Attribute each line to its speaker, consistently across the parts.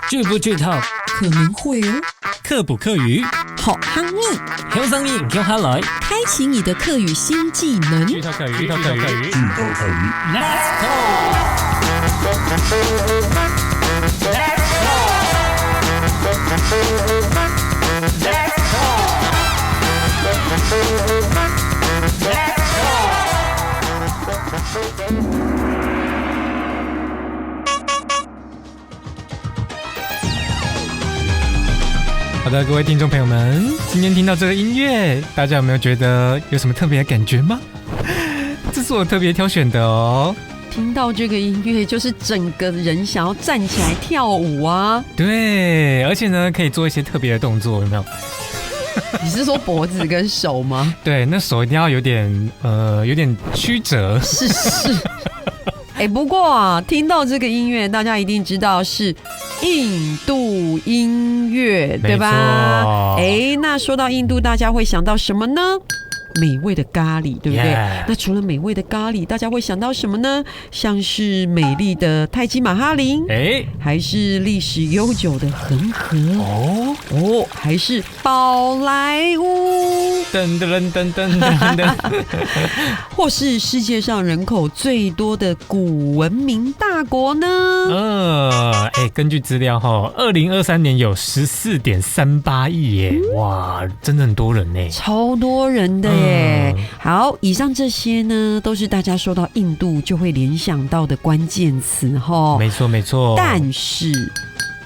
Speaker 1: 剧不剧透？
Speaker 2: 可能会哦。
Speaker 1: 课不课语？
Speaker 2: 好夯密，
Speaker 1: 向上你叫他来，
Speaker 2: 开启你的客语新技能。
Speaker 1: 剧透课语，剧透课语，剧透课语 ，Let's go！ 好的，各位听众朋友们，今天听到这个音乐，大家有没有觉得有什么特别的感觉吗？这是我特别挑选的哦。
Speaker 2: 听到这个音乐，就是整个人想要站起来跳舞啊！
Speaker 1: 对，而且呢，可以做一些特别的动作，有没有？
Speaker 2: 你是说脖子跟手吗？
Speaker 1: 对，那手一定要有点曲折。
Speaker 2: 是。不过啊，听到这个音乐，大家一定知道是印度音乐，对吧？那说到印度，大家会想到什么呢？美味的咖喱，对不对？ 那除了美味的咖喱，大家会想到什么呢？像是美丽的泰姬玛哈陵，还是历史悠久的恒河，还是宝莱坞，
Speaker 1: 噔噔噔噔噔噔，
Speaker 2: 或是世界上人口最多的古文明大国呢？
Speaker 1: 根据资料2023年有14.38亿耶，哇，真的很多人呢，
Speaker 2: 超多人的耶。好，以上这些呢，都是大家说到印度就会联想到的关键词
Speaker 1: 没错没错。
Speaker 2: 但是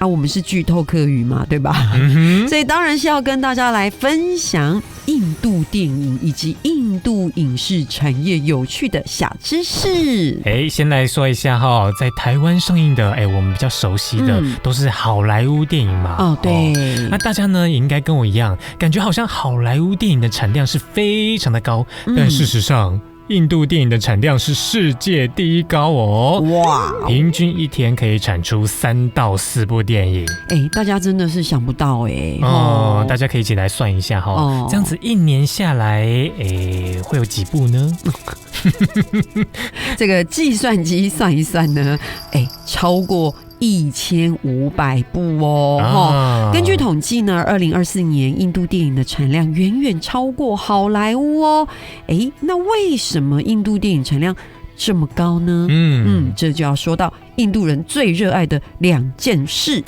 Speaker 2: 我们是剧透客语嘛，对吧？所以当然是要跟大家来分享印度电影以及印度影视产业有趣的小知识。
Speaker 1: 先来说一下在台湾上映的我们比较熟悉的都是好莱坞电影嘛。
Speaker 2: 对。
Speaker 1: 那大家呢也应该跟我一样，感觉好像好莱坞电影的产量是非常的高，但事实上印度电影的产量是世界第一高哦！哇，平均一天可以产出3到4部电影。
Speaker 2: 大家真的是想不到
Speaker 1: 大家可以一起来算一下这样子一年下来会有几部呢？这
Speaker 2: 个计算机算一算呢，超过1500部哦。根据统计呢，2024年印度电影的产量远远超过好莱坞哦。那为什么印度电影产量这么高呢？这就要说到印度人最热爱的2件事。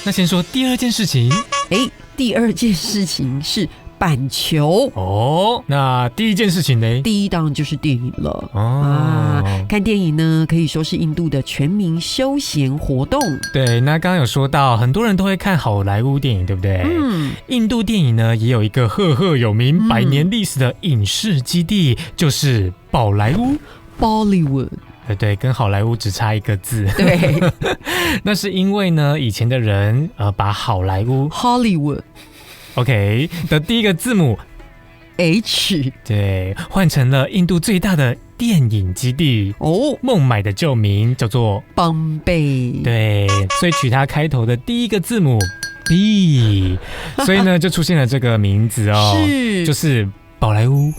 Speaker 1: 那先说第二件事情。
Speaker 2: 第二件事情是板球
Speaker 1: 那第一件事情呢？
Speaker 2: 第一当然就是电影了看电影呢可以说是印度的全民休闲活动。
Speaker 1: 对，那刚刚有说到很多人都会看好莱坞电影，对不对？印度电影呢也有一个赫赫有名100年历史的影视基地，就是宝莱坞
Speaker 2: Bollywood。
Speaker 1: 对，跟好莱坞只差一个字。
Speaker 2: 对，
Speaker 1: 那是因为呢以前的人把好莱坞
Speaker 2: Hollywood
Speaker 1: OK 的第一个字母
Speaker 2: H
Speaker 1: 对换成了印度最大的电影基地孟买的旧名叫做
Speaker 2: Bombay。
Speaker 1: 对，所以取它开头的第一个字母 B， 所以呢就出现了这个名字就是宝莱坞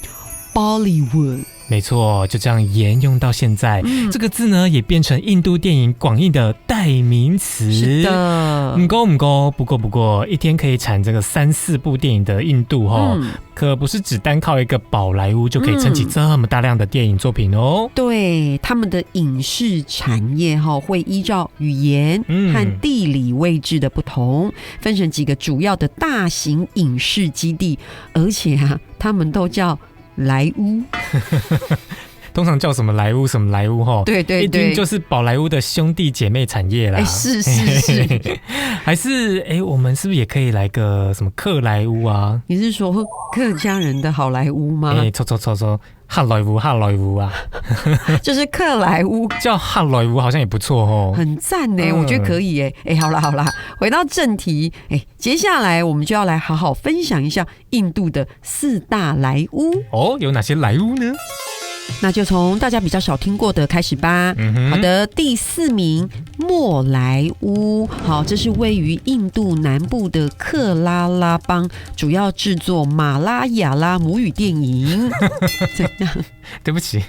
Speaker 2: Bollywood。
Speaker 1: 没错，就这样沿用到现在。这个字呢也变成印度电影广义的代名词。
Speaker 2: 是的。
Speaker 1: 不过一天可以产这个3、4部电影的印度可不是只单靠一个宝莱坞就可以撑起这么大量的电影作品哦。
Speaker 2: 对，他们的影视产业会依照语言和地理位置的不同，分成几个主要的大型影视基地，而且他们都叫莱坞。
Speaker 1: 通常叫什么莱坞什么莱坞
Speaker 2: 对，
Speaker 1: 一定就是宝莱坞的兄弟姐妹产业啦。
Speaker 2: 是
Speaker 1: 还是我们是不是也可以来个什么克莱坞啊？
Speaker 2: 你是说客家人的好莱坞吗？
Speaker 1: 错，哈莱坞啊。
Speaker 2: 就是克莱坞
Speaker 1: 叫哈莱坞好像也不错
Speaker 2: 很赞我觉得可以好啦，回到正题接下来我们就要来好好分享一下印度的4大莱坞
Speaker 1: 有哪些莱坞呢？
Speaker 2: 那就从大家比较少听过的开始吧。好的，第4名莫莱坞。好，这是位于印度南部的克拉拉邦，主要制作马拉雅拉母语电影。怎样？
Speaker 1: 对不起，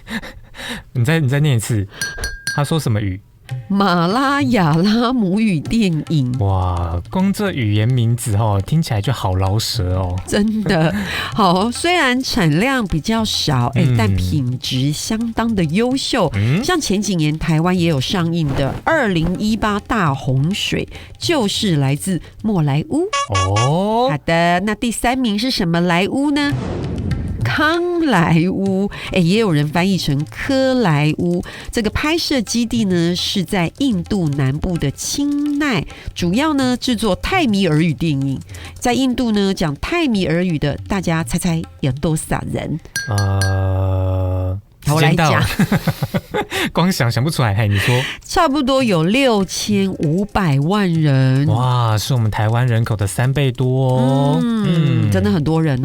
Speaker 1: 你再念一次。他说什么语？
Speaker 2: 马拉雅拉母语电影。
Speaker 1: 哇，光这语言名字听起来就好饶舌哦。
Speaker 2: 真的好，虽然产量比较少，但品质相当的优秀。像前几年台湾也有上映的2018大洪水，就是来自莫莱乌。哦，好的，那第3名是什么莱乌呢？康莱坞，也有人翻译成科莱坞。这个拍摄基地呢是在印度南部的钦奈，主要呢制作泰米尔语电影。在印度呢讲泰米尔语的，大家猜猜有多少人？我来讲，
Speaker 1: 光想不出来。你说，
Speaker 2: 差不多有6500万人。
Speaker 1: 哇，是我们台湾人口的3倍多哦。
Speaker 2: 真的很多人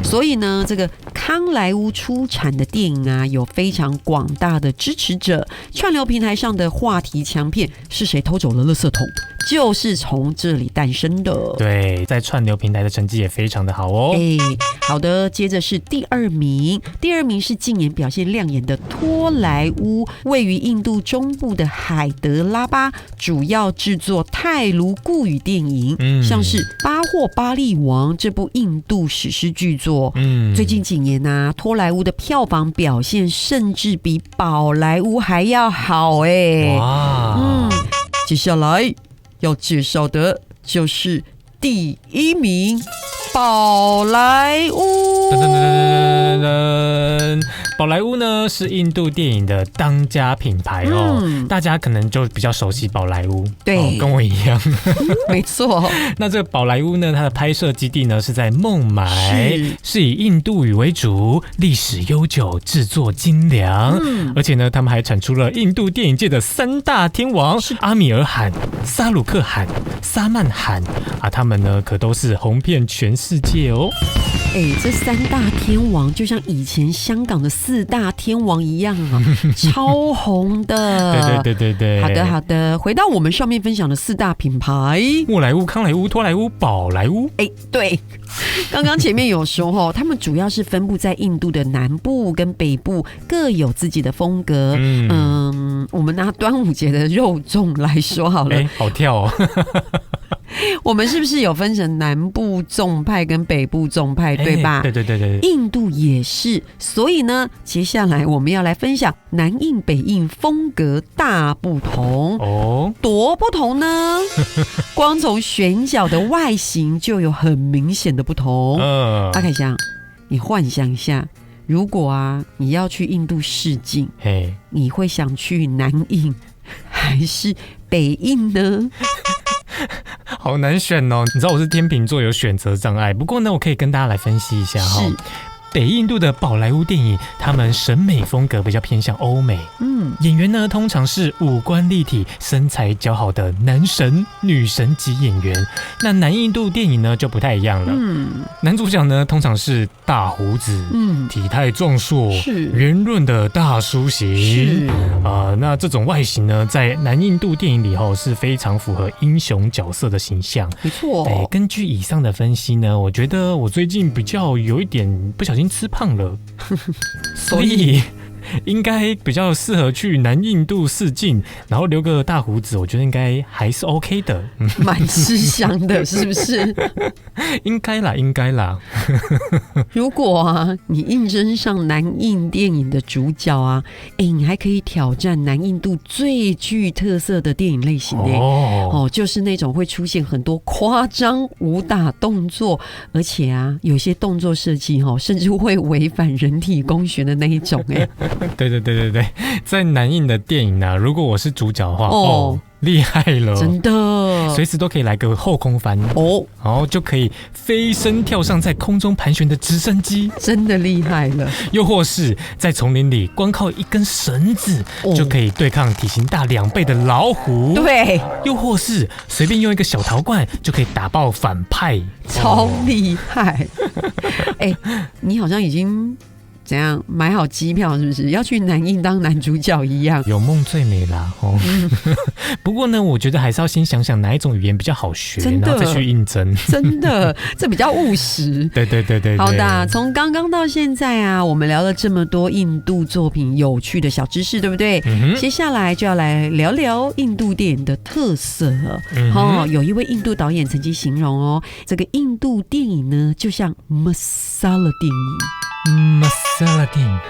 Speaker 2: 所以呢，这个康莱坞出产的电影啊，有非常广大的支持者。串流平台上的话题强片是谁偷走了垃圾桶，就是从这里诞生的。
Speaker 1: 对，在串流平台的成绩也非常的好哦。
Speaker 2: 好的，接着是第2名。第2名是近年表现亮眼的托莱坞，位于印度中部的海德拉巴，主要制作泰卢固语电影，像是《巴霍巴利王》这部印度史诗巨作。最近几年啊，托莱坞的票房表现甚至比宝莱坞还要好哇！接下来要介绍的就是第1名宝莱坞。
Speaker 1: 宝莱坞呢是印度电影的当家品牌大家可能就比较熟悉宝莱坞，
Speaker 2: 对，
Speaker 1: 跟我一样，
Speaker 2: 没错。
Speaker 1: 那这个宝莱坞呢，它的拍摄基地呢是在孟买，是以印度语为主，历史悠久，制作精良，而且呢，他们还产出了印度电影界的3大天王阿米尔汗、沙鲁克汗、沙曼汗他们呢可都是红遍全世界哦。
Speaker 2: 这3大天王就像以前香港的4大天王一样超红的。
Speaker 1: 对。
Speaker 2: 好的，回到我们上面分享的4大品牌：
Speaker 1: 莫莱坞、康莱坞、托莱坞、宝莱坞。
Speaker 2: 对，刚刚前面有说他们主要是分布在印度的南部跟北部，各有自己的风格。我们拿端午节的肉粽来说好了，
Speaker 1: 好跳哦。
Speaker 2: 我们是不是有分成南部粽派跟北部粽派，对吧？
Speaker 1: 对。
Speaker 2: 印度也是，所以呢，接下来我们要来分享南印北印风格大不同多不同呢？光从选角的外形就有很明显的不同。阿凯翔，你幻想一下，如果你要去印度试镜，你会想去南印还是北印呢？
Speaker 1: 好难选哦，你知道我是天秤座，有选择障碍。不过呢，我可以跟大家来分析一下北印度的宝莱坞电影，他们审美风格比较偏向欧美。演员呢通常是五官立体、身材姣好的男神、女神级演员。那南印度电影呢就不太一样了。男主角呢通常是大胡子，体态壮硕，圆润的大叔型。那这种外形呢，在南印度电影里是非常符合英雄角色的形象。
Speaker 2: 没错。
Speaker 1: 根据以上的分析呢，我觉得我最近比较有一点不小心吃胖了，所以应该比较适合去南印度试镜，然后留个大胡子，我觉得应该还是 OK 的，
Speaker 2: 蛮吃香的，是不是？
Speaker 1: 应该啦。
Speaker 2: 如果你应征上南印电影的主角你还可以挑战南印度最具特色的电影类型就是那种会出现很多夸张武打动作，而且有些动作设计甚至会违反人体工学的那一种
Speaker 1: 对，在南印的电影如果我是主角的话厉害了，
Speaker 2: 真的，
Speaker 1: 随时都可以来个后空翻然后就可以飞身跳上在空中盘旋的直升机，
Speaker 2: 真的厉害了。
Speaker 1: 又或是在丛林里光靠一根绳子就可以对抗体型大2倍的老虎，
Speaker 2: 对，
Speaker 1: 又或是随便用一个小陶罐就可以打爆反派，
Speaker 2: 超厉害。你好像已经怎样买好机票是不是要去南印当男主角一样？
Speaker 1: 有梦最美啦不过呢，我觉得还是要先想想哪一种语言比较好学，然后再去应征。
Speaker 2: 真的，这比较务实。
Speaker 1: 对。
Speaker 2: 好的，从刚刚到现在啊，我们聊了这么多印度作品有趣的小知识，对不对？接下来就要来聊聊印度电影的特色了。有一位印度导演曾经形容这个印度电影呢，就像 masala 电影。
Speaker 1: masala 电影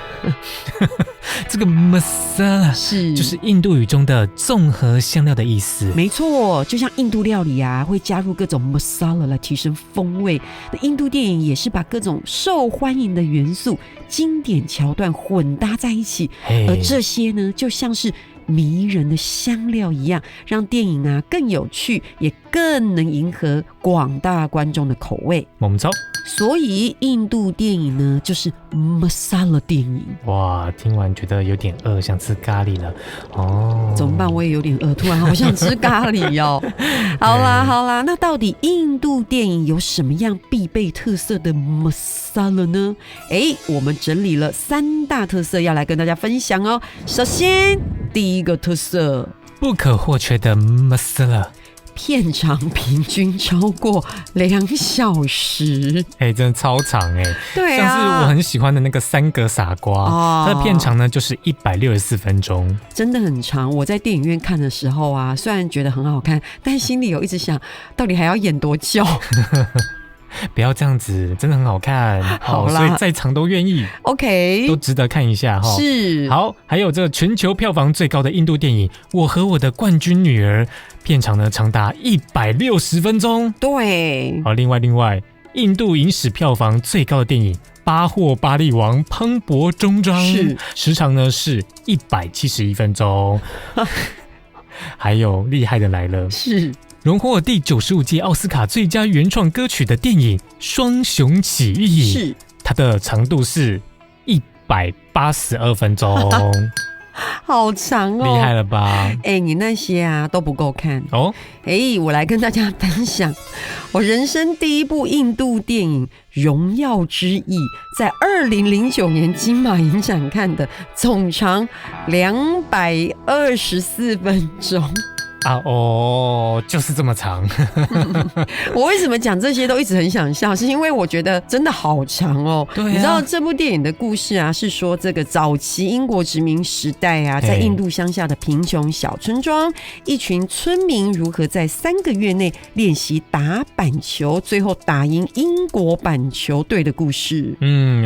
Speaker 1: 这个 masala 就是印度语中的综合香料的意思。
Speaker 2: 没错，就像印度料理啊，会加入各种 masala 来提升风味。那印度电影也是把各种受欢迎的元素、经典桥段混搭在一起，而这些呢，就像是迷人的香料一样，让电影啊更有趣，也更能迎合广大观众的口味。
Speaker 1: 猛招！
Speaker 2: 所以印度电影呢，就是 masala 电影。
Speaker 1: 哇，听完觉得有点饿，想吃咖喱了。
Speaker 2: 怎么办？我也有点饿，突然好想吃咖喱哦。好啦，那到底印度电影有什么样必备特色的 masala 呢？我们整理了3大特色要来跟大家分享哦。首先，第一个特色，
Speaker 1: 不可或缺的 masala。
Speaker 2: 片长平均超过2小时，
Speaker 1: 真的超长
Speaker 2: 对啊，
Speaker 1: 像是我很喜欢的那个三格傻瓜，它的片长呢就是164分钟，
Speaker 2: 真的很长。我在电影院看的时候啊，虽然觉得很好看，但心里有一直想，到底还要演多久？
Speaker 1: 不要这样子，真的很好看。
Speaker 2: 好啦，
Speaker 1: 所以再长都愿意
Speaker 2: ，OK，
Speaker 1: 都值得看一下哈。
Speaker 2: 是，
Speaker 1: 好，还有这个全球票房最高的印度电影《我和我的冠军女儿》，片长呢长达160分钟。
Speaker 2: 对，
Speaker 1: 好，另外，印度影史票房最高的电影《巴霍巴利王磅礴终章》，时长呢是171分钟。还有厉害的来了，
Speaker 2: 是。
Speaker 1: 荣获第95届奥斯卡最佳原创歌曲的电影《双雄起义》，是它的长度是182分钟，
Speaker 2: 好长哦，
Speaker 1: 厉害了吧？
Speaker 2: 你那些啊都不够看
Speaker 1: 哦。
Speaker 2: 我来跟大家分享我人生第一部印度电影《荣耀之翼》，在2009年金马影展看的，总长224分钟。
Speaker 1: 就是这么长。
Speaker 2: 我为什么讲这些都一直很想笑，是因为我觉得真的好长哦。
Speaker 1: 对啊，
Speaker 2: 你知道这部电影的故事啊，是说这个早期英国殖民时代啊，在印度乡下的贫穷小村庄，一群村民如何在3个月内练习打板球，最后打赢英国板球队的故事。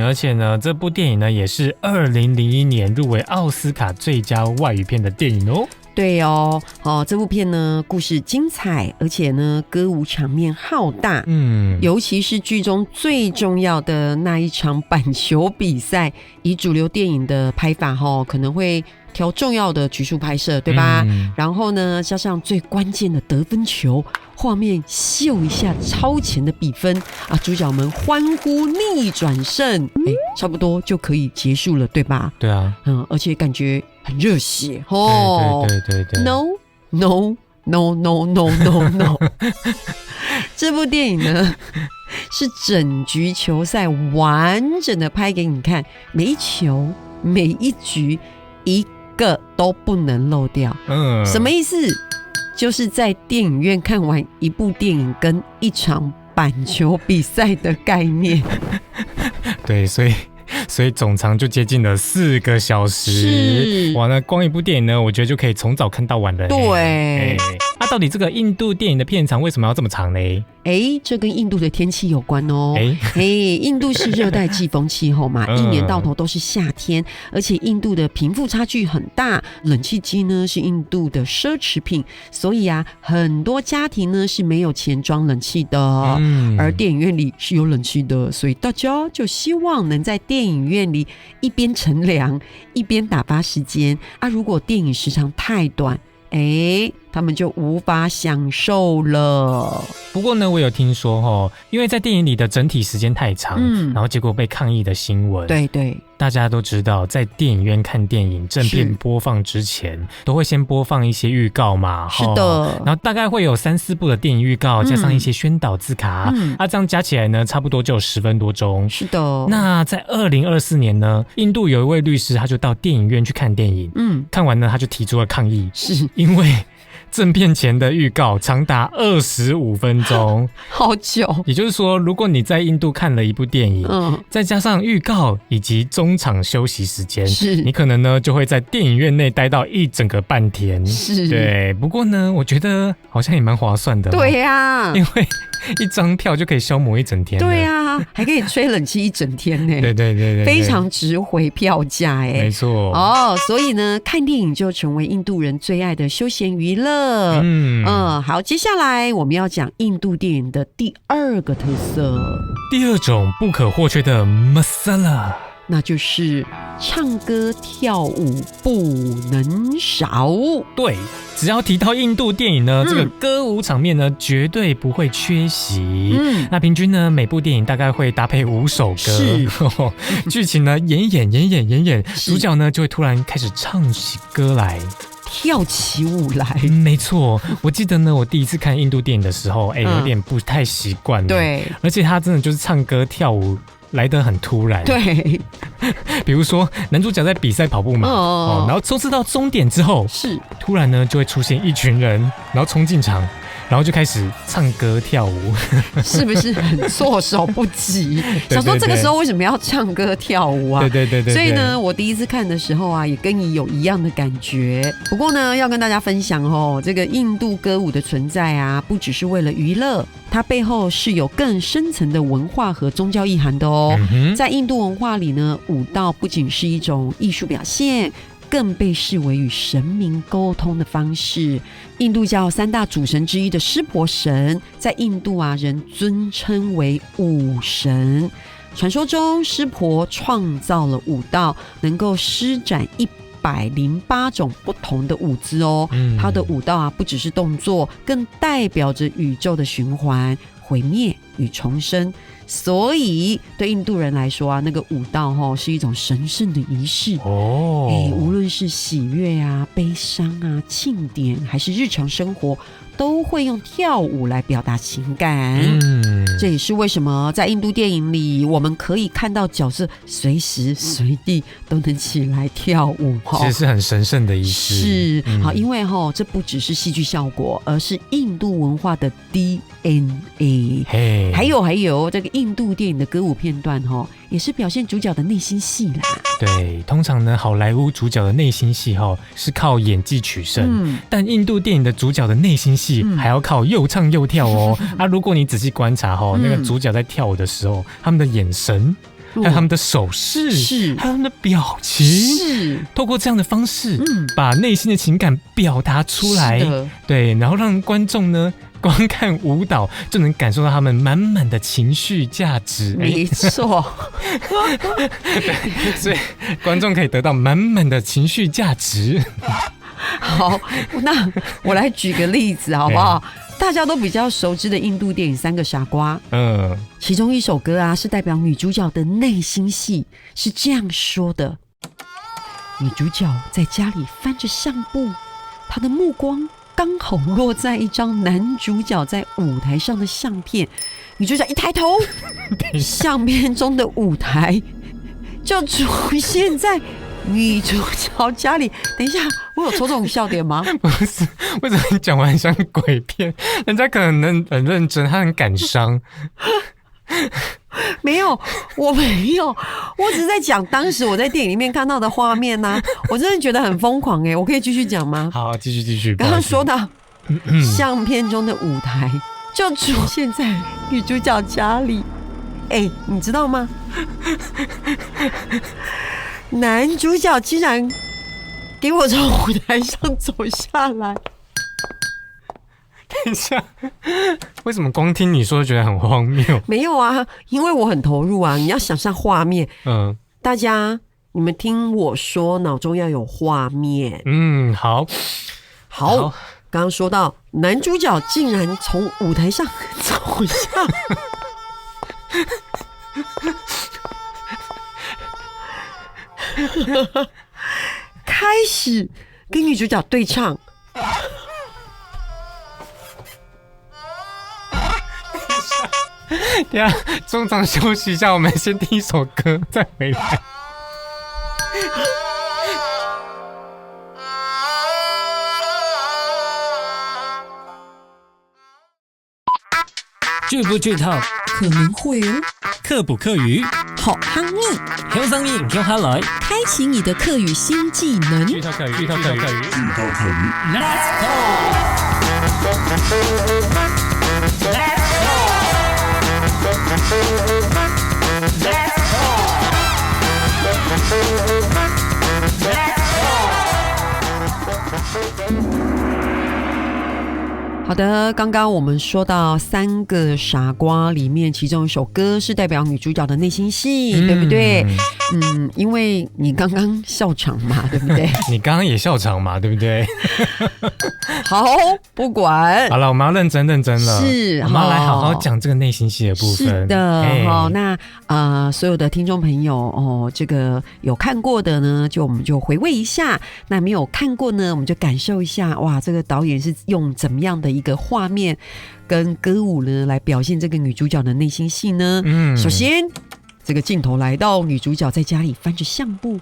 Speaker 1: 而且呢，这部电影呢也是2001年入围奥斯卡最佳外语片的电影哦。
Speaker 2: 对哦，这部片呢故事精彩，而且呢歌舞场面浩大，尤其是剧中最重要的那一场板球比赛，以主流电影的拍法可能会挑重要的局数拍摄，对吧？然后呢加上最关键的得分球，画面秀一下超前的比分啊，主角们欢呼逆转胜，差不多就可以结束了，对吧？
Speaker 1: 对啊，
Speaker 2: 而且感觉很热血
Speaker 1: 对
Speaker 2: No， 这部电影呢是整局球赛完整的拍给你看，每一球每一局一个都不能漏掉。什么意思？就是在电影院看完一部电影跟一场板球比赛的概念。
Speaker 1: 对，所以总长就接近了4个小时。哇，那光一部电影呢，我觉得就可以从早看到晚了。
Speaker 2: 对，
Speaker 1: 到底这个印度电影的片长为什么要这么长呢？
Speaker 2: 这跟印度的天气有关哦。印度是热带季风气候嘛，一年到头都是夏天，而且印度的贫富差距很大，冷气机呢是印度的奢侈品，所以啊，很多家庭呢是没有钱装冷气的，而电影院里是有冷气的，所以大家就希望能在电影院里一边乘凉一边打发时间啊。如果电影时长太短，他们就无法享受了。
Speaker 1: 不过呢，我有听说因为在电影里的整体时间太长，然后结果被抗议的新闻。
Speaker 2: 对对，
Speaker 1: 大家都知道，在电影院看电影正片播放之前，都会先播放一些预告嘛。
Speaker 2: 是的，
Speaker 1: 然后大概会有3-4部的电影预告，加上一些宣导字卡，这样加起来呢，差不多就有10分多钟。
Speaker 2: 是的。
Speaker 1: 那在2024年呢，印度有一位律师，他就到电影院去看电影，看完呢，他就提出了抗议，
Speaker 2: 是
Speaker 1: 因为正片前的预告长达25分钟，
Speaker 2: 好久。
Speaker 1: 也就是说，如果你在印度看了一部电影，再加上预告以及中场休息时间，你可能呢就会在电影院内待到一整个半天。
Speaker 2: 是，
Speaker 1: 对。不过呢，我觉得好像也蛮划算的。
Speaker 2: 对呀，
Speaker 1: 因为一张票就可以消磨一整天。
Speaker 2: 对呀，还可以吹冷气一整天呢。对
Speaker 1: 对对对，
Speaker 2: 非常值回票价哎。
Speaker 1: 没错。
Speaker 2: 所以呢，看电影就成为印度人最爱的休闲娱乐。好，接下来我们要讲印度电影的第2个特色，
Speaker 1: 第2种不可或缺的 masala，
Speaker 2: 那就是唱歌跳舞不能少。
Speaker 1: 对，只要提到印度电影呢，这个歌舞场面呢绝对不会缺席。那平均呢，每部电影大概会搭配5首歌，剧情呢演，主角呢就会突然开始唱起歌来。
Speaker 2: 跳起舞来。
Speaker 1: 没错，我记得呢，我第一次看印度电影的时候，有点不太习惯。
Speaker 2: 对，
Speaker 1: 而且他真的就是唱歌跳舞来得很突然。
Speaker 2: 对，
Speaker 1: 比如说男主角在比赛跑步嘛，然后冲刺到终点之后，突然呢就会出现一群人，然后冲进场。然后就开始唱歌跳舞，
Speaker 2: 是不是很措手不及？想说这个时候为什么要唱歌跳舞啊？
Speaker 1: 对。
Speaker 2: 所以呢，我第一次看的时候啊，也跟你有一样的感觉。不过呢，要跟大家分享这个印度歌舞的存在啊，不只是为了娱乐，它背后是有更深层的文化和宗教意涵的哦。在印度文化里呢，舞蹈不仅是一种艺术表现，更被视为与神明沟通的方式。印度教3大主神之一的湿婆神，在印度啊，人尊称为舞神。传说中，湿婆创造了舞蹈，能够施展108种不同的舞姿哦。他的舞蹈啊，不只是动作，更代表着宇宙的循环、毁灭与重生。所以对印度人来说啊，那个舞蹈是一种神圣的仪式无论是喜悦啊、悲伤啊、庆典，还是日常生活，都会用跳舞来表达情感。这也是为什么在印度电影里，我们可以看到角色随时随地都能起来跳舞，
Speaker 1: 其实是很神圣的仪式。
Speaker 2: 是好，因为这不只是戏剧效果，而是印度文化的 DNA。还有这个印度电影的歌舞片段也是表现主角的内心戏啦。
Speaker 1: 对，通常呢，好莱坞主角的内心戏是靠演技取胜，但印度电影的主角的内心戏还要靠又唱又跳哦。如果你仔细观察那个主角在跳舞的时候，他们的眼神。还有他们的手势，还有他们的表情，透过这样的方式，把内心的情感表达出来。对，然后让观众呢，光看舞蹈就能感受到他们满满的情绪价值。
Speaker 2: 没错，
Speaker 1: 所以观众可以得到满满的情绪价值。
Speaker 2: 好，那我来举个例子好不好？大家都比较熟知的印度电影《3个傻瓜》，其中一首歌啊，是代表女主角的内心戏，是这样说的：女主角在家里翻着相簿，她的目光刚好落在一张男主角在舞台上的相片。女主角一抬头，相片中的舞台就出现在女主角家里。等一下，我有戳中笑点吗？
Speaker 1: 不是，为什么你讲完像鬼片？人家可能很认真，他很感伤。
Speaker 2: 没有，我没有，我只是在讲当时我在电影里面看到的画面啊。我真的觉得很疯狂我可以继续讲吗？
Speaker 1: 好，继续。
Speaker 2: 刚刚说到相片中的舞台就出现在女主角家里，你知道吗？男主角竟然给我从舞台上走下来。
Speaker 1: 等一下，为什么光听你说就觉得很荒谬？
Speaker 2: 没有啊，因为我很投入啊。你要想象画面，大家你们听我说，脑中要有画面。
Speaker 1: 好。
Speaker 2: 刚刚说到男主角竟然从舞台上走下，开始跟女主角对唱。
Speaker 1: 等一下中场休息一下，我们先听一首歌，再回来。
Speaker 3: 剧不剧透，
Speaker 2: 可能会哦。
Speaker 3: 课不课语，
Speaker 2: 好康密，
Speaker 3: 听声音听下来，
Speaker 2: 开启你的客语新技能。
Speaker 1: 剧透课语，剧透课语，剧透课语
Speaker 3: ，Let's go。Let's go。
Speaker 2: 好的，刚刚我们说到三个傻瓜里面，其中一首歌是代表女主角的内心戏，对不对？因为你刚刚笑场嘛，对不对？
Speaker 1: 你刚刚也笑场嘛，对不对？
Speaker 2: 好，不管。
Speaker 1: 好了，我们要认真了。
Speaker 2: 是，
Speaker 1: 我们要来好好讲这个内心戏的部分。
Speaker 2: 是的，好，那所有的听众朋友这个有看过的呢，我们就回味一下；那没有看过呢，我们就感受一下。哇，这个导演是用怎么样的一个画面跟歌舞呢，来表现这个女主角的内心戏呢？首先，这个镜头来到女主角在家里翻着相簿，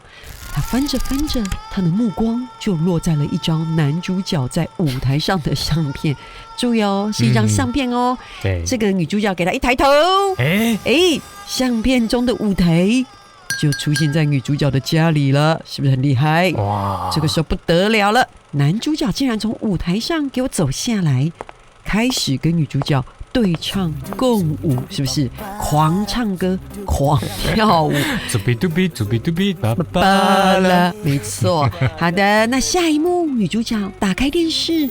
Speaker 2: 她翻着翻着，她的目光就落在了一张男主角在舞台上的相片。注意哦，是一张相片哦。
Speaker 1: 对，
Speaker 2: 这个女主角给她一抬头，相片中的舞台就出现在女主角的家里了，是不是很厉害？哇！这个时候不得了了，男主角竟然从舞台上给我走下来，开始跟女主角对唱共舞，是不是？狂唱歌，狂跳舞，
Speaker 1: 祖比嘟比，祖比嘟比，巴巴
Speaker 2: 啦，没错。好的，那下一幕，女主角打开电视，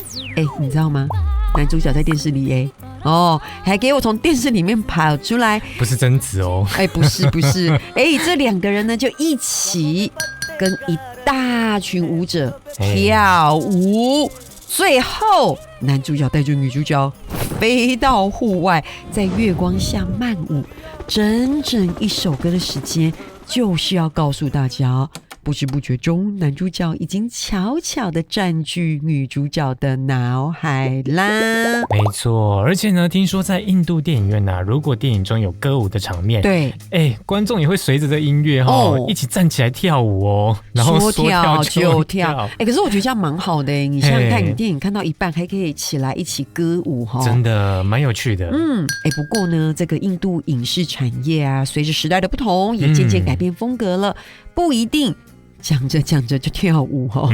Speaker 2: 你知道吗？男主角在电视里还给我从电视里面跑出来，
Speaker 1: 不是贞子哦，
Speaker 2: 不是，这两个人呢就一起跟一大群舞者跳舞。最后，男主角带着女主角飞到户外，在月光下漫舞，整整一首歌的时间，就是要告诉大家，不知不觉中，男主角已经悄悄地占据女主角的脑海啦。
Speaker 1: 没错，而且呢，听说在印度电影院如果电影中有歌舞的场面，
Speaker 2: 对，
Speaker 1: 观众也会随着这音乐一起站起来跳舞哦，然后说跳就跳。
Speaker 2: 可是我觉得这样蛮好的你想想看，你电影看到一半还可以起来一起歌舞
Speaker 1: 真的蛮有趣的。
Speaker 2: 不过呢，这个印度影视产业随着时代的不同，也渐渐改变风格了，不一定讲着讲着就跳舞好，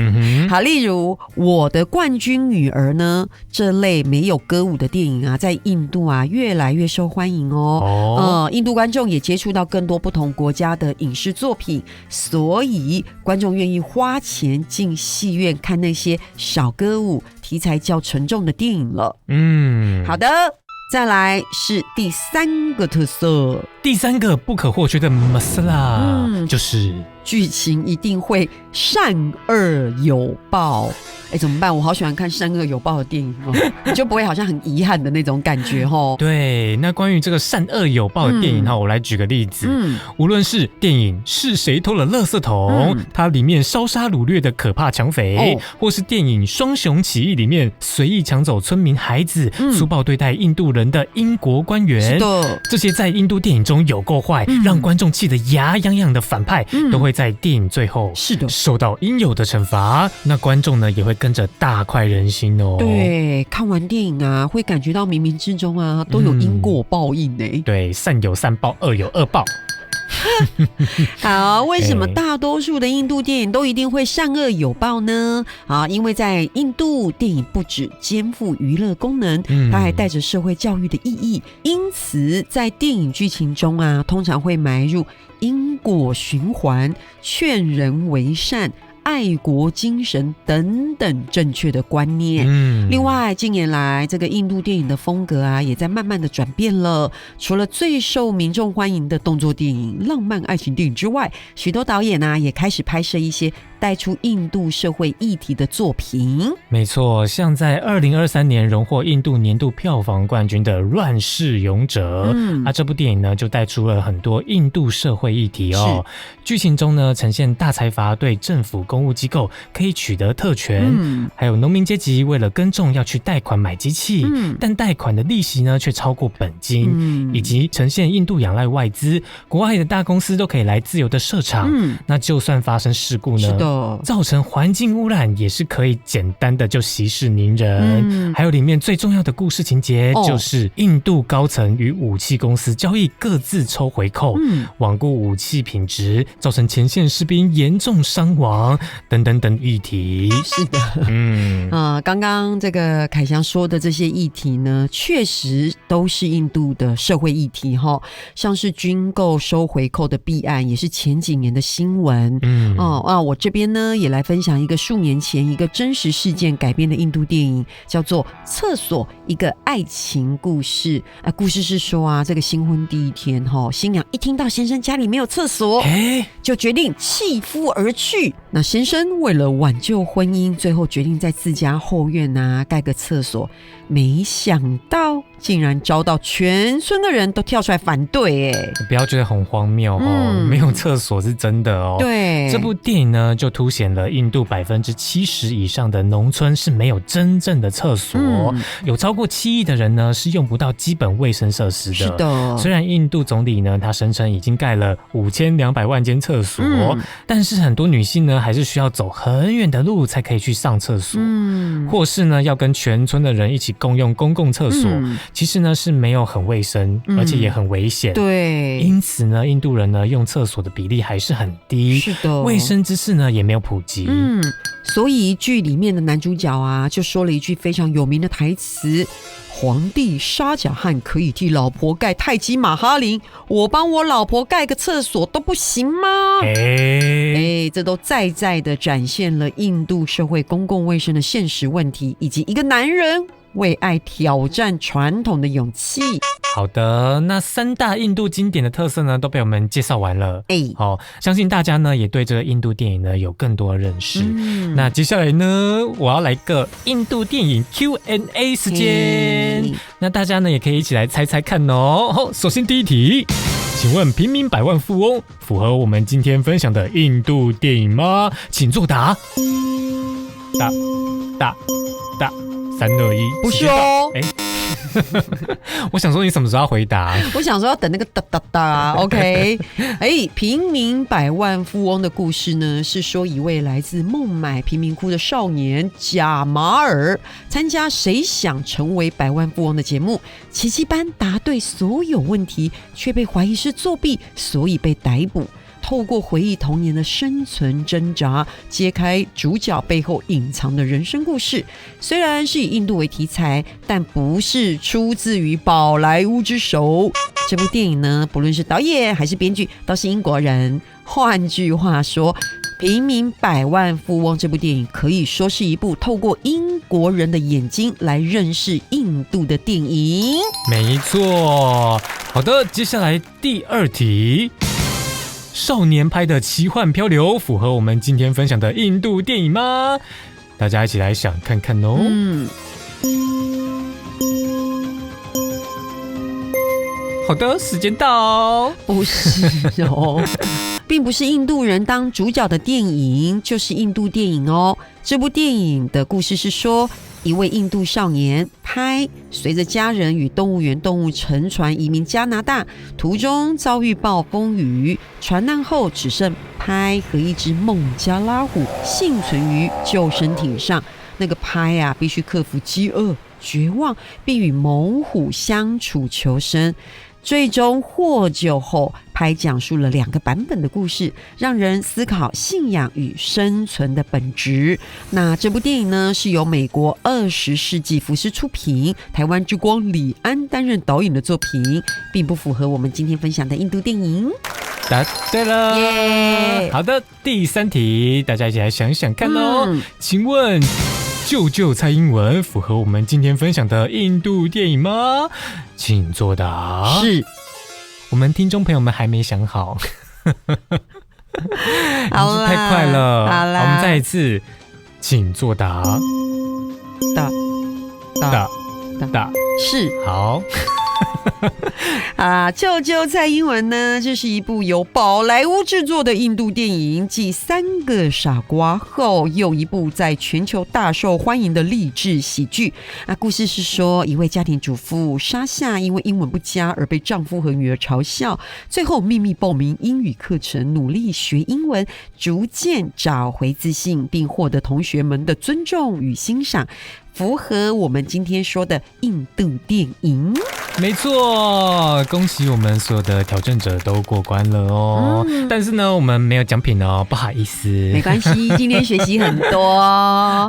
Speaker 2: 例如我的冠军女儿呢，这类没有歌舞的电影在印度越来越受欢迎印度观众也接触到更多不同国家的影视作品，所以观众愿意花钱进戏院看那些少歌舞、题材较沉重的电影了。好的，再来是第三个特色，
Speaker 1: 第三个不可或缺的 masala，就是
Speaker 2: 剧情一定会善恶有报。怎么办？我好喜欢看善恶有报的电影你就不会好像很遗憾的那种感觉
Speaker 1: 对，那关于这个善恶有报的电影我来举个例子。无论是电影是谁偷了垃圾桶，它里面烧杀掳掠的可怕抢匪，或是电影双雄起义里面随意抢走村民孩子，粗暴对待印度人的英国官员，
Speaker 2: 是的，
Speaker 1: 这些在印度电影中有够坏，让观众气得牙痒痒的反派，都会在电影最后
Speaker 2: 是的
Speaker 1: 受到应有的惩罚。那观众呢也会跟着大快人心
Speaker 2: 对，看完电影会感觉到冥冥之中都有因果报应
Speaker 1: 对，善有善报，恶有恶报。
Speaker 2: 好，为什么大多数的印度电影都一定会善恶有报呢？因为在印度，电影不只肩负娱乐功能，它还带着社会教育的意义。因此，在电影剧情中通常会埋入因果循环、劝人为善、爱国精神等等正确的观念。另外，近年来这个印度电影的风格也在慢慢的转变了。除了最受民众欢迎的动作电影、浪漫爱情电影之外，许多导演也开始拍摄一些带出印度社会议题的作品。
Speaker 1: 没错，像在2023年荣获印度年度票房冠军的《乱世勇者》，这部电影呢就带出了很多印度社会议题哦。剧情中呢呈现大财阀对政府公务机构可以取得特权，还有农民阶级为了耕种要去贷款买机器，但贷款的利息呢却超过本金，以及呈现印度仰赖外资，国外的大公司都可以来自由的设厂，那就算发生事故呢，造成环境污染也是可以简单的就息事宁人。还有里面最重要的故事情节就是印度高层与武器公司交易各自抽回扣，罔顾武器品质，造成前线士兵严重伤亡等等等议题。
Speaker 2: 是的，刚刚这个凯翔说的这些议题呢，确实都是印度的社会议题哈，像是军购收回扣的弊案，也是前几年的新闻。我这边呢也来分享一个数年前一个真实事件改编的印度电影，叫做《厕所：一个爱情故事》。故事是说这个新婚第一天新娘一听到先生家里没有厕所，就决定弃夫而去。那先生为了挽救婚姻，最后决定在自家后院盖个厕所，没想到竟然遭到全村的人都跳出来反对。
Speaker 1: 不要觉得很荒谬没有厕所是真的哦。
Speaker 2: 对，
Speaker 1: 这部电影呢就凸显了印度70%以上的农村是没有真正的厕所，有超过7亿的人呢是用不到基本卫生设施的。
Speaker 2: 是的，
Speaker 1: 虽然印度总理呢他声称已经盖了5200万间厕所，但是很多女性呢还是需要走很远的路才可以去上厕所，或是呢要跟全村的人一起共用公共厕所，其实呢是没有很卫生，而且也很危险。
Speaker 2: 对，
Speaker 1: 因此呢印度人呢用厕所的比例还是很低，
Speaker 2: 是的，
Speaker 1: 卫生知识呢也没有普及。
Speaker 2: 所以剧里面的男主角就说了一句非常有名的台词：皇帝沙贾汗可以替老婆盖泰姬玛哈陵，我帮我老婆盖个厕所都不行吗？这都在的展现了印度社会公共卫生的现实问题，以及一个男人为爱挑战传统的勇气。
Speaker 1: 好的，那3大印度经典的特色呢都被我们介绍完了。相信大家呢也对这个印度电影呢有更多的认识。那接下来呢我要来个印度电影 Q&A 时间，那大家呢也可以一起来猜猜看哦。首先第一题，请问平民百万富翁符合我们今天分享的印度电影吗？请作答。答3、2、1，
Speaker 2: 不是哦。
Speaker 1: 我想说你什么时候要回答？
Speaker 2: 我想说要等那个哒 OK。平民百万富翁的故事呢，是说一位来自孟买贫民窟的少年贾马尔参加谁想成为百万富翁的节目，奇迹般答对所有问题，却被怀疑是作弊，所以被逮捕。透过回忆童年的生存挣扎，揭开主角背后隐藏的人生故事。虽然是以印度为题材，但不是出自于宝莱坞之手。这部电影呢，不论是导演还是编剧，都是英国人。换句话说，平民百万富翁这部电影可以说是一部透过英国人的眼睛来认识印度的电影。
Speaker 1: 没错。好的，接下来第2题，少年拍的奇幻漂流符合我们今天分享的印度电影吗？大家一起来想看看哦。好的，时间到。
Speaker 2: 不是哦，并不是印度人当主角的电影，就是印度电影哦。这部电影的故事是说，一位印度少年拍随着家人与动物园动物乘船移民加拿大，途中遭遇暴风雨，船难后只剩拍和一只孟加拉虎幸存于救生艇上。那个拍必须克服饥饿、绝望，并与猛虎相处求生。最终获救后，拍讲述了2个版本的故事，让人思考信仰与生存的本质。那这部电影呢，是由美国20世纪福斯出品，台湾之光李安担任导演的作品，并不符合我们今天分享的印度电影。
Speaker 1: 答对了，好的，第3题，大家一起来想想看哦。请问救救蔡英文符合我们今天分享的印度电影吗？请作答。
Speaker 2: 是。
Speaker 1: 我们听众朋友们还没想好。
Speaker 2: 好啦，
Speaker 1: 太快了，
Speaker 2: 好啦，
Speaker 1: 我们再一次，请作答。答
Speaker 2: 是
Speaker 1: 好。
Speaker 2: 救救蔡英文呢？这是一部由宝莱坞制作的印度电影，继《三个傻瓜》后又一部在全球大受欢迎的励志喜剧。故事是说，一位家庭主妇莎夏因为英文不佳而被丈夫和女儿嘲笑，最后秘密报名英语课程，努力学英文，逐渐找回自信，并获得同学们的尊重与欣赏。符合我们今天说的印度电影。
Speaker 1: 没错，恭喜我们所有的挑战者都过关了哦。但是呢，我们没有奖品哦，不好意思。
Speaker 2: 没关系，今天学习很多。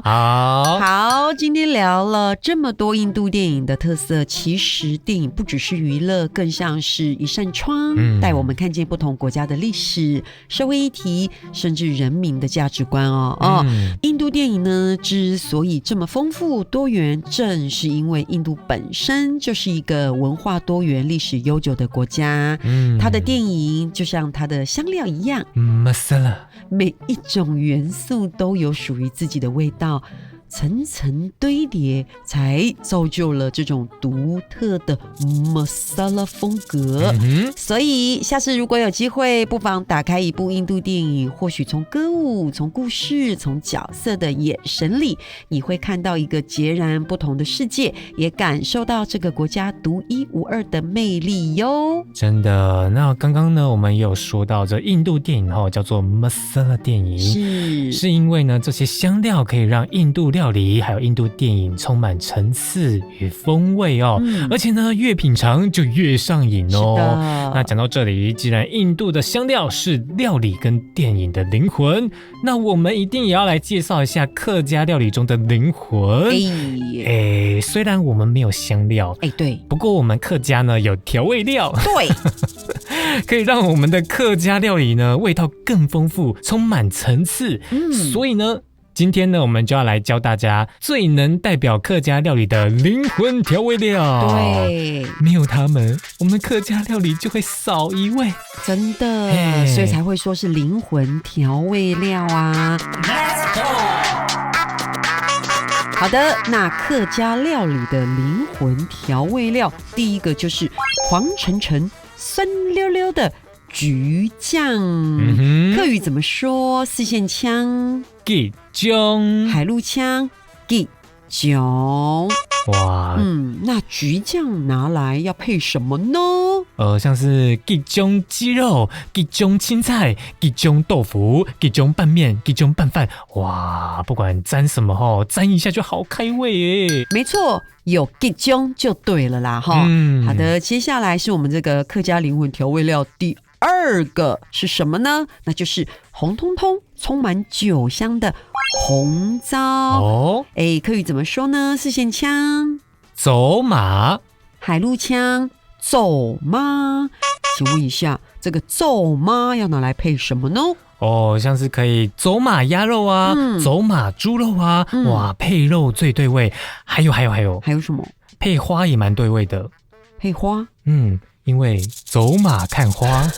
Speaker 2: 好，今天聊了这么多印度电影的特色，其实电影不只是娱乐，更像是一扇窗，带我们看见不同国家的历史、社会议题，甚至人民的价值观哦。印度电影呢，之所以这么丰富多元，正是因为印度本身就是一个文化多元、历史悠久的国家。它的电影就像它的香料一样
Speaker 1: ，masala，
Speaker 2: 每一种元素都有属于自己的味道，层层堆叠，才造就了这种独特的 masala 风格。所以下次如果有机会，不妨打开一部印度电影，或许从歌舞、从故事、从角色的眼神里，你会看到一个截然不同的世界，也感受到这个国家独一无二的魅力哟。
Speaker 1: 真的，那刚刚呢，我们也有说到这印度电影叫做 masala 电影，是因为呢，这些香料可以让印度料理还有印度电影充满层次与风味哦。而且呢，越品尝就越上瘾哦。那讲到这里，既然印度的香料是料理跟电影的灵魂，那我们一定也要来介绍一下客家料理中的灵魂。虽然我们没有香料，
Speaker 2: 对，
Speaker 1: 不过我们客家呢有调味料，
Speaker 2: 对，
Speaker 1: 可以让我们的客家料理呢味道更丰富，充满层次。所以呢，今天呢，我们就要来教大家最能代表客家料理的灵魂调味料。
Speaker 2: 对，
Speaker 1: 没有它们，我们客家料理就会少一味。
Speaker 2: 真的，所以才会说是灵魂调味料啊。好的，那客家料理的灵魂调味料，第一个就是黄澄澄、酸溜溜的橘酱。客语怎么说？四线腔
Speaker 1: 橘酱，
Speaker 2: 海陆腔橘酱。
Speaker 1: 哇，
Speaker 2: 那橘酱拿来要配什么呢？
Speaker 1: 像是橘酱鸡肉、橘酱青菜、橘酱豆腐、橘酱拌面、橘酱拌饭，哇，不管沾什么沾一下就好开胃耶。
Speaker 2: 没错，有橘酱就对了啦哈。好的，接下来是我们这个客家灵魂调味料第二个是什么呢？那就是红彤彤、充满酒香的红糟。客语怎么说呢？四线腔
Speaker 1: 走马，
Speaker 2: 海陆腔走马。请问一下，这个走马要拿来配什么呢？
Speaker 1: 像是可以走马鸭肉啊，走马猪肉啊，哇，配肉最对味。还有
Speaker 2: 什么？
Speaker 1: 配花也蛮对味的。
Speaker 2: 配花？
Speaker 1: 因为走马看花。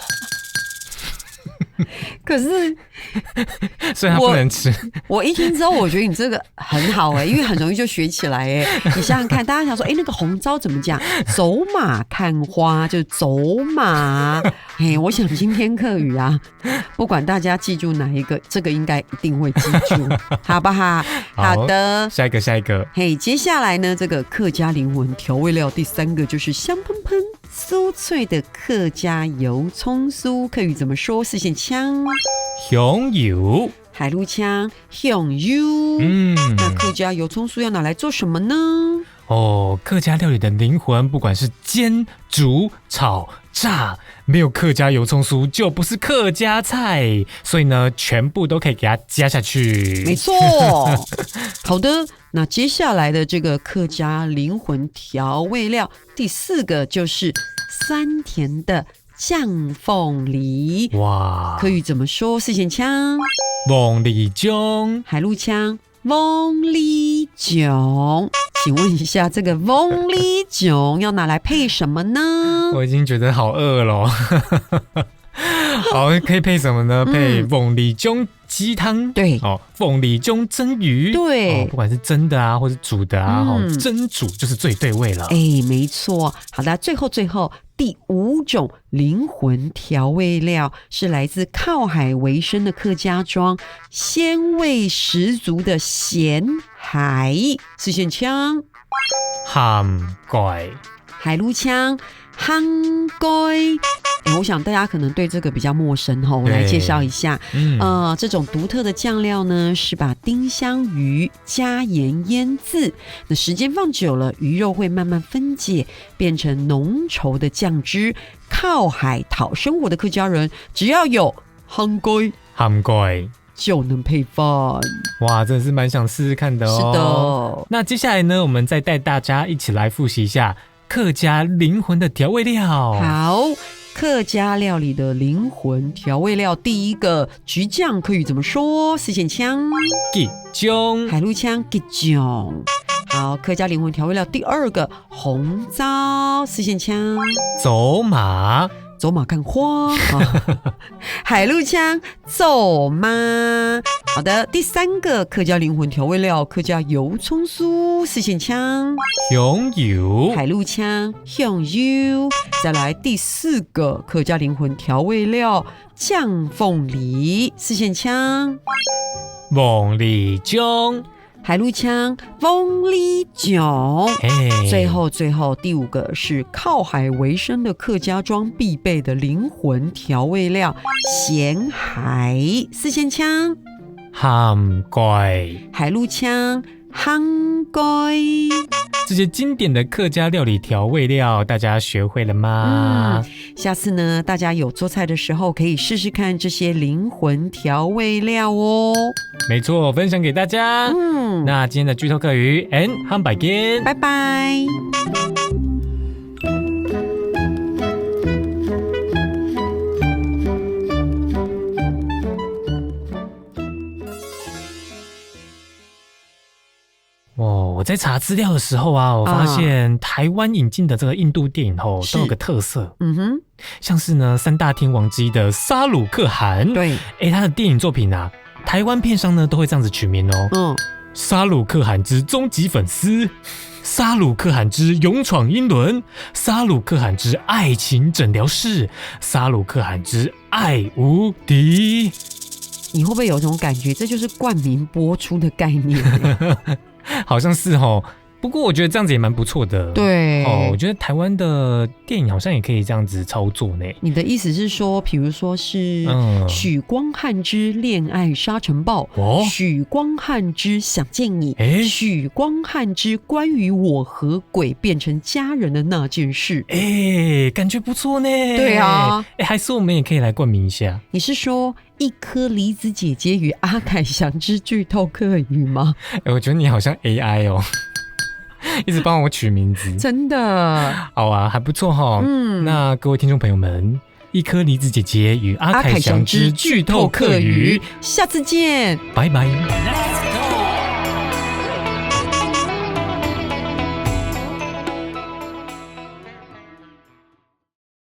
Speaker 2: 可是
Speaker 1: 所以它不能吃。
Speaker 2: 我一听之后，我觉得你这个很好因为很容易就学起来你想想看，大家想说，那个红糟怎么讲？走马看花就是走马。我想今天客语啊，不管大家记住哪一个，这个应该一定会记住，好不好？好的，
Speaker 1: 下一个。
Speaker 2: 接下来呢，这个客家灵魂调味料第三个就是香喷喷、酥脆的客家油葱酥。客语怎么说？四线腔
Speaker 1: 香油，
Speaker 2: 海陆腔香油。那客家油葱酥要拿来做什么呢？
Speaker 1: 客家料理的灵魂，不管是煎、煮、炒、炸，没有客家油葱酥就不是客家菜。所以呢，全部都可以给它加下去。
Speaker 2: 没错。好的，那接下来的这个客家灵魂调味料第四个就是酸甜的酱凤梨。哇，客语怎么说？四线腔
Speaker 1: 凤梨酱，
Speaker 2: 海陆腔凤梨酱。请问一下，这个凤梨酱要拿来配什么呢？
Speaker 1: 我已经觉得好饿了。好，可以配什么呢？配凤梨炯鸡汤，
Speaker 2: 对，
Speaker 1: 凤梨炯蒸鱼，
Speaker 2: 对，
Speaker 1: 不管是蒸的啊，或是煮的啊，蒸煮就是最对味了。
Speaker 2: 没错。好的，最后第5种灵魂调味料是来自靠海为生的客家庄，鲜味十足的咸海四线腔、
Speaker 1: 鹹蓋、
Speaker 2: 海陸腔、香蓋。我想大家可能对这个比较陌生哈，我来介绍一下。这种独特的酱料呢，是把丁香鱼加盐腌制，那时间放久了，鱼肉会慢慢分解，变成浓稠的酱汁。靠海讨生活的客家人，只要有香蓋就能配饭。
Speaker 1: 哇，真的是蛮想试试看的哦。
Speaker 2: 是的。
Speaker 1: 那接下来呢，我们再带大家一起来复习一下客家灵魂的调味料。
Speaker 2: 好，客家料理的灵魂调味料，第一个橘酱客语怎么说？四线腔
Speaker 1: 吉酱，
Speaker 2: 海陆腔吉酱。好，客家灵魂调味料第二个红糟，四线腔
Speaker 1: 走马
Speaker 2: 看花。海陆腔走马。好的，第三个客家灵魂调味料客家油葱酥，四线腔
Speaker 1: 香油，
Speaker 2: 海陆腔香油。再来第四个客家灵魂调味料酱凤梨，四线腔
Speaker 1: 凤梨酱，
Speaker 2: 海陆腔凤梨酱。最后第五个是靠海为生的客家庄必备的灵魂调味料咸海，四线腔
Speaker 1: 鹹蓋，
Speaker 2: 海陸腔香蓋。
Speaker 1: 这些经典的客家料理调味料，大家学会了吗？
Speaker 2: 下次呢，大家有做菜的时候，可以试试看这些灵魂调味料哦。
Speaker 1: 没错，分享给大家。那今天的剧透客语 ，and 漢拜見，
Speaker 2: 拜拜。
Speaker 1: 我在查资料的时候啊，我发现台湾引进的这个印度电影都有个特色，像是呢3大天王之一的沙鲁克汗，
Speaker 2: 对，
Speaker 1: 他的电影作品啊，台湾片商呢都会这样子取名哦，沙鲁克汗之终极粉丝，沙鲁克汗之勇闯英伦，沙鲁克汗之爱情诊疗室，沙鲁克汗之爱无敌。
Speaker 2: 你会不会有种感觉，这就是冠名播出的概念？
Speaker 1: 好像是哦，不过我觉得这样子也蛮不错的。
Speaker 2: 对
Speaker 1: 我觉得台湾的电影好像也可以这样子操作呢。
Speaker 2: 你的意思是说，比如说是许光汉之恋爱沙尘暴，许光汉之想见你，许光汉之关于我和鬼变成家人的那件事，
Speaker 1: 感觉不错呢。
Speaker 2: 对啊，
Speaker 1: 还是我们也可以来冠名一下。
Speaker 2: 你是说一颗梨子姐姐与阿凯翔之剧透客语吗？
Speaker 1: 我觉得你好像 AI 哦，一直帮我取名字，
Speaker 2: 真的
Speaker 1: 好啊，还不错哈。那各位听众朋友们，一颗梨子姐姐与阿凯翔之剧透客语，
Speaker 2: 下次见，
Speaker 1: 拜拜。
Speaker 3: Let's go